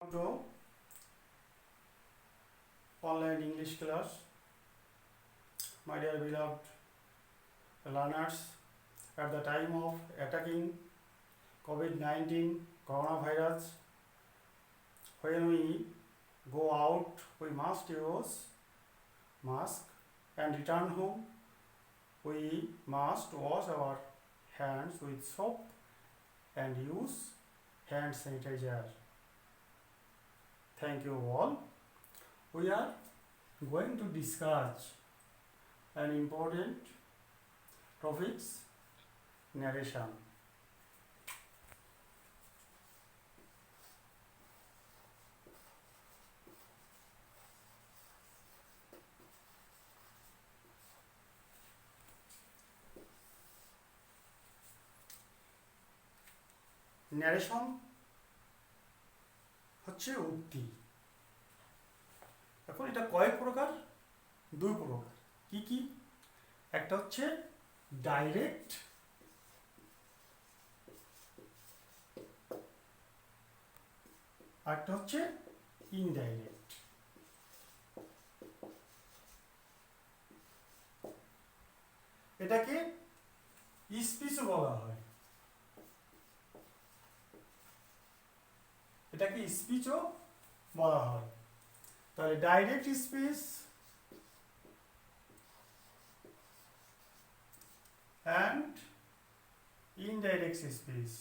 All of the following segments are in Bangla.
To online English class, my dear beloved learners. At the time of attacking COVID-19 coronavirus, when we go out, we must use mask, and return home, we must wash our hands with soap and use hand sanitizer. Thank you all. We are going to discuss an important topics, narration. Narration হচ্ছে উক্তি। এখন এটা কয়েক প্রকার? দুই প্রকার। কি কি? একটা হচ্ছে ডাইরেক্ট, আরেকটা হচ্ছে ইনডাইরেক্ট। এটাকে স্পিচও বলা হয়। এটাকে স্পিচও বলা হয়। তাহলে direct speech and indirect speech.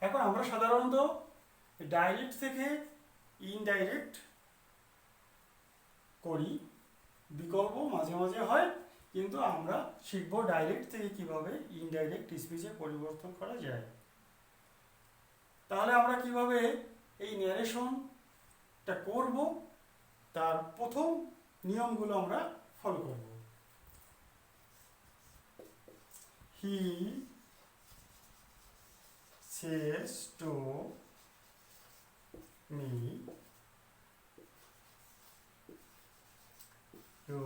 এখন আমরা সাধারণত ডাইরেক্ট থেকে ইনডাইরেক্ট করি, বিকল্প মাঝে মাঝে হয়, কিন্তু আমরা শিখবো ডাইরেক্ট থেকে কিভাবে ইনডাইরেক্ট স্পিচে পরিবর্তন করা যায়। তাহলে আমরা কিভাবে এই ন্যারেশনটা করব, তার প্রথম নিয়মগুলো আমরা ফলো করব। হি says to me, you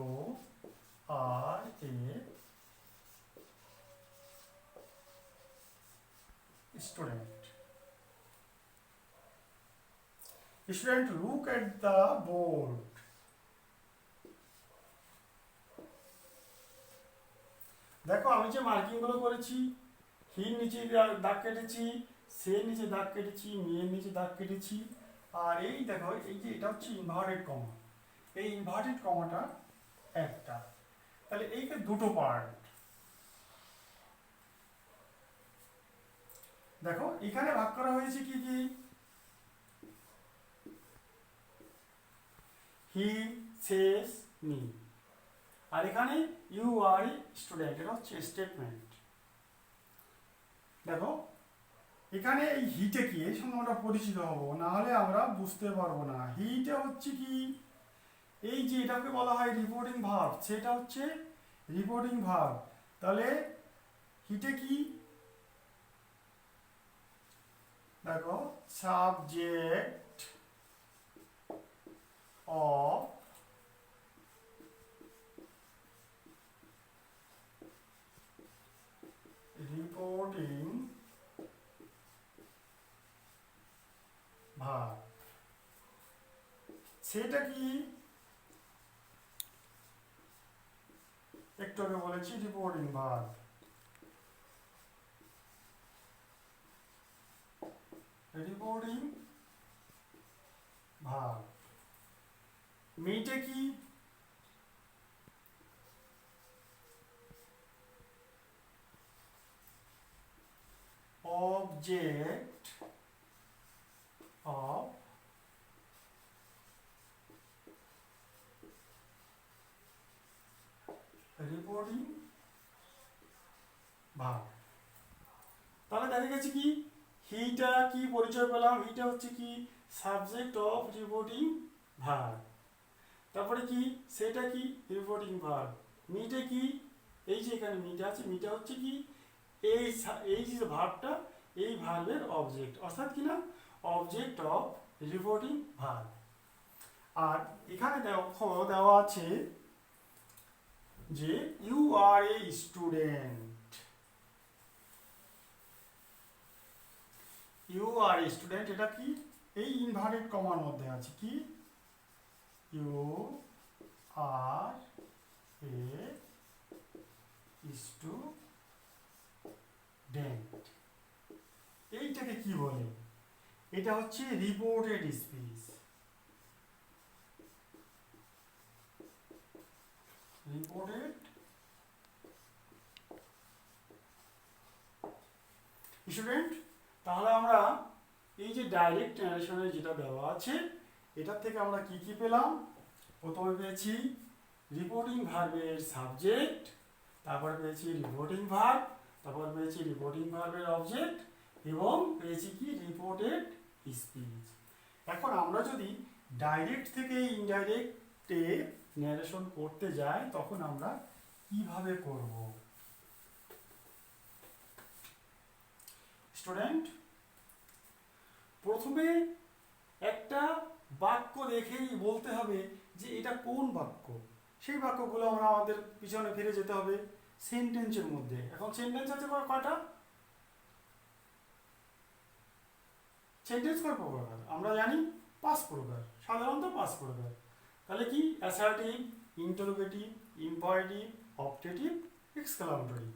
are a student. Student, look at the board. দেখো আমি যে মার্কিং গুলো করেছি, হির নিচে দাগ কেটেছি, সের নিচে দাগ কেটেছি, মেয়ের নিচে দাগ কেটেছি, আর এই দেখো এই যে এটা হচ্ছে ইনভার্টেড কমা। এই ইনভার্টেড কমাটা একটা, তাহলে এইটা দুটো পার্ট। দেখো এখানে ভাগ করা হয়েছে কি কি? হি সেজ মি, আর এখানে ইউ আর স্টুডেন্ট, এটা হচ্ছে স্টেটমেন্ট। দেখো এখানে এই হিটে কি, এই সঙ্গে আমরা পরিচিত হব, না হলে আমরা বুঝতে পারবো না। হিটে হচ্ছে কি, এই যে এটাকে বলা হয় রিপোর্টিং ভার্ব, সেটা হচ্ছে রিপোর্টিং ভার্ব। তাহলে হিটে কি, দেখো সাবজেক্ট অফ রিপোর্টিং ভার্ব, সেটা কি একটু আগে বলেছি রিপোর্টিং ভার্ব। Reporting verb. মিটে কি, অবজেক্ট অফ রিপোর্টিং ভার্ব। তাহলে দেখা গেছে কি, হিটা কি পরিচয় পেলাম, হিটা হচ্ছে কি সাবজেক্ট অফ রিপোর্টিং ভার্ব। তারপরে কি, সেটা কি রিপোর্টিং ভার্ব। মিটে কি, এই যে এখানে মিটা আছে, মিটা হচ্ছে কি এই যে ভার্বটা, এই ভার্বের অবজেক্ট, অর্থাৎ কি না অবজেক্ট অফ রিপোর্টিং ভার্ব। আর এখানে দেখো দেওয়া আছে যে you are a student, you are a student, এটা কি এই ইনভার্টেড কমার মধ্যে আছে, কি ইউ আর এ স্টুডেন্ট, এইটাকে কি বলে? এটা হচ্ছে রিপোর্টেড স্পিচ, রিপোর্টেড স্টুডেন্ট। তাহলে আমরা এই যে ডাইরেক্ট ন্যারেশনে যেটা দেওয়া আছে এটার থেকে আমরা কি কি পেলাম? প্রথমে পেয়েছি রিপোর্টিং ভার্বের সাবজেক্ট, তারপরে পেয়েছি রিপোর্টিং ভার্ব, তারপর পেয়েছি রিপোর্টিং ভার্বের অবজেক্ট, এবং পেয়েছি কি রিপোর্টেড স্পিচ। এখন আমরা যদি ডাইরেক্ট থেকে ইনডাইরেক্টে ন্যারেশন করতে যাই তখন আমরা কিভাবে করব? স্টুডেন্ট, প্রথমে একটা বাক্য দেখেই বলতে হবে যে এটা কোন বাক্য। সেই বাক্যগুলো আমরা আমাদের পিছনে ফিরে যেতে হবে সেন্টেন্সের মধ্যে। এখন সেন্টেন্স আছে কয়টা? সেন্টেন্স কয় প্রকার? আমরা জানি 5 প্রকার, সাধারণত 5 প্রকার। তাহলে কি? Assertive, interrogative, imperative, objective, exclamatory.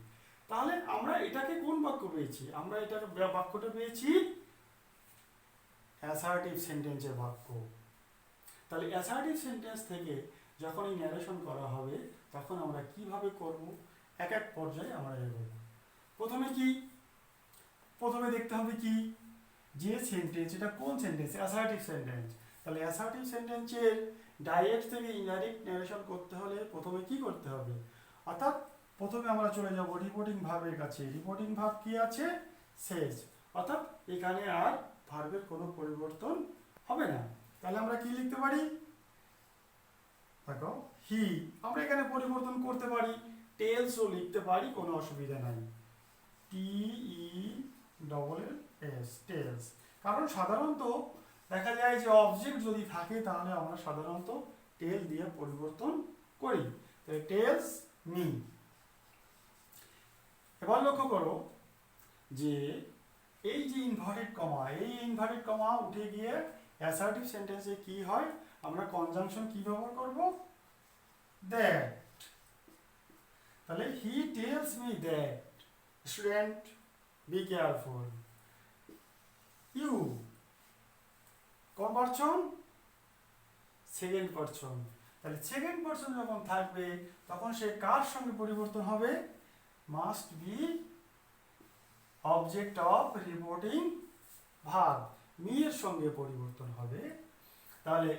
তাহলে আমরা এটাকে কোন বাক্য পেয়েছি? আমরা এটাকে বাক্যটা পেয়েছি অ্যাসার্টিভ সেন্টেন্সের বাক্য। তাহলে অ্যাসার্টিভ সেন্টেন্স থেকে যখন এই ন্যারেশন করা হবে তখন আমরা কিভাবে করব? এক এক পর্যায়ে আমরা এগোবো। প্রথমে কি? প্রথমে দেখতে হবে কি যে সেন্টেন্স, এটা কোন সেন্টেন্স? Assertive sentence. তাহলে অ্যাসার্টিভ সেন্টেন্সের ডাইরেক্ট থেকে ইনডাইরেক্ট ন্যারেশন করতে হলে প্রথমে কি করতে হবে? অর্থাৎ প্রথমে আমরা চলে যাব রিপোর্টিং ভার্বের কাছে। রিপোর্টিং ভার্ব কি আছে? শেষ। অর্থাৎ এখানে আর ভার্বের কোনো পরিবর্তন হবে না। তাহলে আমরা কি লিখতে পারি? দেখো, হি, আমরা এখানে পরিবর্তন করতে পারি, টেলসও লিখতে পারি, কোনো অসুবিধা নাই। TELLS, tells. কারণ সাধারণত দেখা যায় যে অবজেক্ট যদি থাকে তাহলে আমরা সাধারণত টেল দিয়ে পরিবর্তন করি। তাহলে টেলস মি। এবার লক্ষ্য করো যে এই যে ইনভার্টেড কমা, এই ইনভার্টেড কমা উঠে গিয়ে অ্যাসার্টিভ সেন্টেন্সে কি হয়? আমরা কনজাংশন কি ব্যবহার করব? দ্যাট। তাহলে he tells me that. Student, be careful. You কোন পারসন? Second person. তাহলে সেকেন্ড পারসন যখন থাকবে তখন সে কার সঙ্গে পরিবর্তন হবে? Must be object of reporting verb, me এর সঙ্গে পরিবর্তন হবে। তাহলে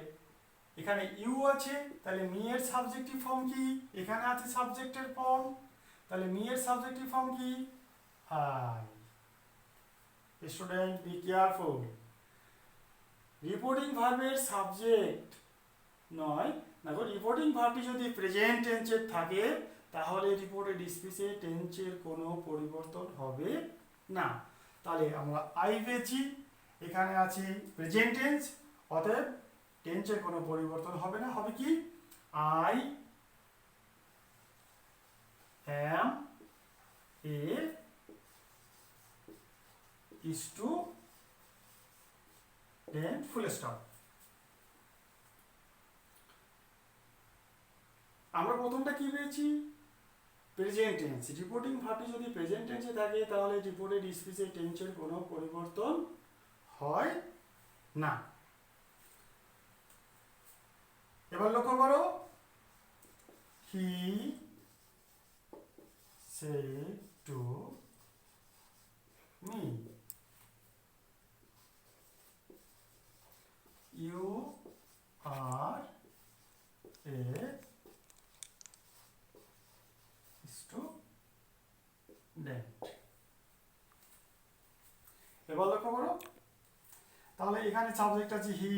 এখানে ইউ আছে, তাহলে মি এর সাবজেক্টিভ ফর্ম কি? এখানে আছে সাবজেক্টের ফর্ম, তাহলে মি এর সাবজেক্টিভ ফর্ম কি? I. Student, be careful. Reporting ভার্বের সাবজেক্ট নয়, দেখো রিপোর্টিং ভার্বটি যদি প্রেজেন্ট টেন্সের থাকে তাহলে রিপোর্টেড স্পিচে টেন্সের কোনো পরিবর্তন হবে না। তাহলে আমরা আই পেয়েছি, এখানে আছে প্রেজেন্ট টেন্স, অতএব টেন্সের কোনো পরিবর্তন হবে না। হবে কি? I am a student, full stop. আমরা প্রথমটা কি পেয়েছি? Present tense. রিপোর্টিং ভার্বটি যদি প্রেজেন্ট টেন্সে থাকে তাহলে রিপোর্টেড স্পিচে টেন্সের কোনো পরিবর্তন হয় না। এবার লক্ষ্য করো, হি said to me, you are a student. এবার লক্ষ্য করো, তাহলে এখানে সাবজেক্ট আছে হি,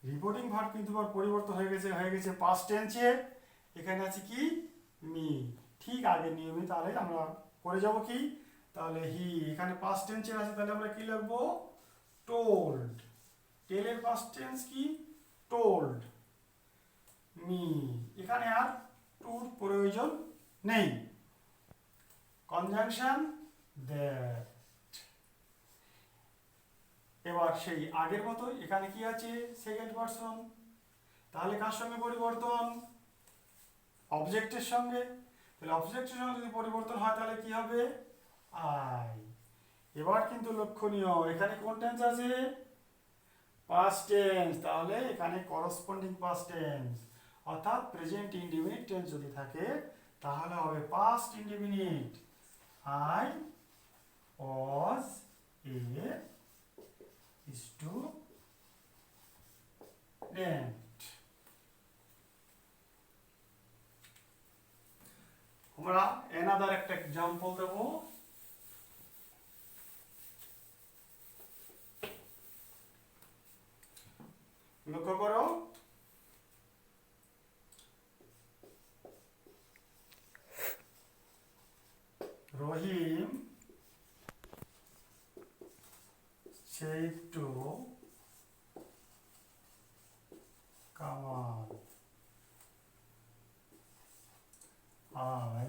রিপোর্টিং ভার্ব কিন্তু পরিবর্তন হয়ে গেছে পাস্ট টেন্সে। এখানে আছে কি? মি। ঠিক আগের নিয়মে তাহলে আমরা করে যাব কি? তাহলে হি এখানে পাস্ট টেন্সে আছে, তাহলে আমরা কি লিখব? টোল্ড। টেলের পাস্ট টেন্স কি? টোল্ড। মি। এখানে আর টুর প্রয়োজন নেই। Conjunction that. এবার সেই আগের মতো এখানে কি আছে, সেকেন্ড পারসন, তাহলে কার সঙ্গে পরিবর্তন, অবজেক্টের সঙ্গে। তাহলে অবজেক্টের সঙ্গে যদি পরিবর্তন হয় তাহলে কি হবে, আই। এবার কিন্তু লক্ষণীয়, এখানে কোন টেন্স আছে, পাস্ট টেন্স, তাহলে এখানে করসপন্ডিং পাস্ট টেন্স, অর্থাৎ প্রেজেন্ট ইনডিফিনিট টেন্স যদি থাকে তাহলে হবে past indefinite, I was a student. আমরা অ্যানাদার একটা এক্সাম্পল দেব। লক্ষ্য করো, রহিম said to Kamal, I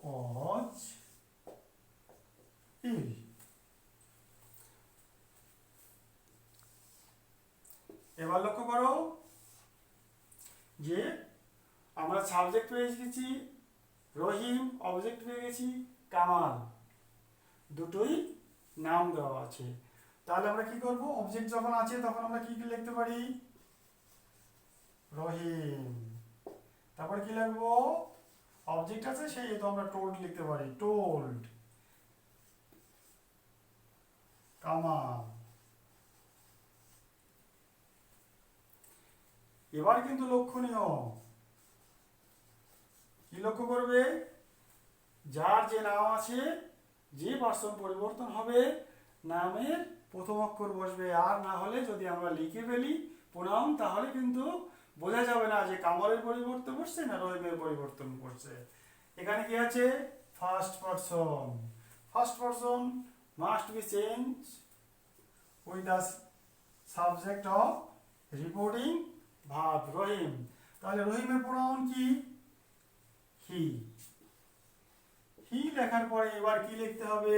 was ill. এবার লক্ষ্য করো যে আমরা সাবজেক্ট পেয়ে গেছি রহিম, অবজেক্ট পেয়ে গেছি কামাল, দুটোই নাম দেওয়া আছে। তাহলে আমরা কি করব, অবজেক্ট যখন আছে তখন আমরা কি কি লিখতে পারি, রহিম, তারপর কি লিখবো, অবজেক্ট আছে সেই তো আমরা টোল্ড লিখতে পারি, টোল্ড, কামাল। এবার কিন্তু লক্ষণীয়, কি লক্ষ্য করবে, যার যে নাম আছে যে পার্সন পরিবর্তন হবে নামের প্রথম অক্ষর বসবে, আর না হলে যদি আমরা লিখে ফেলি প্রোনাউন তাহলে কিন্তু বোঝা যাবে না যে কামালের পরিবর্তন বসছে না রহিমের পরিবর্তন করছে। এখানে কি আছে, first person, first person must be change with the subject of reporting verb Rahim. তাহলে রহিমের প্রোনাউন কি, হি। হি লেখার পরে এবার কি লিখতে হবে,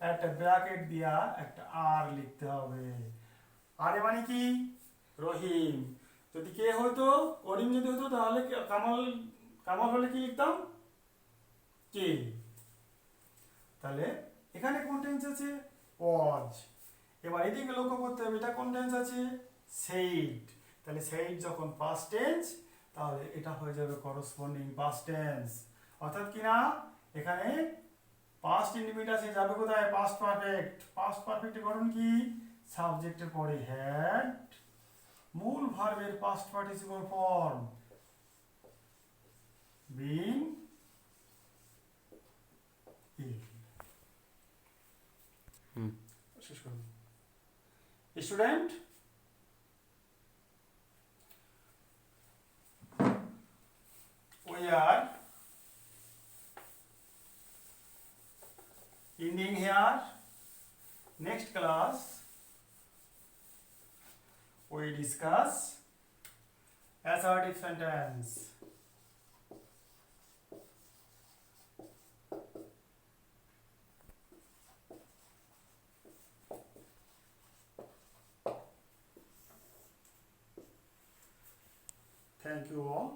একটা ব্র্যাকেট দিয়া একটা আর লিখতে হবে। আর মানে কি, রহিম। যদি কে হতো, করিম যদি হতো তাহলে কামাল, কামাল হলে কি লিখতাম, কে। তাহলে এখানে কোন টেন্স আছে, ওয়াজ। এবার এদিকে লক্ষ্য করতে হবে এটা কোন টেন্স আছে, সেইড। তাহলে সেইড যখন পাস্ট টেন্স তাহলে এটা হয়ে যাবে করসপন্ডিং পাস্ট টেন্স, অর্থাৎ কি না, এখানে পাস্ট ইনডিফিনিট আছে, যাবে কোথায়, পাস্ট পারফেক্ট। পাস্ট পারফেক্টের গঠন কি, সাবজেক্টের পরে হ্যাড, মূল ভার্বের past participle form being ill. শেষ করুন। Student, we are ending here. Next class we discuss assertive sentence. Thank you all.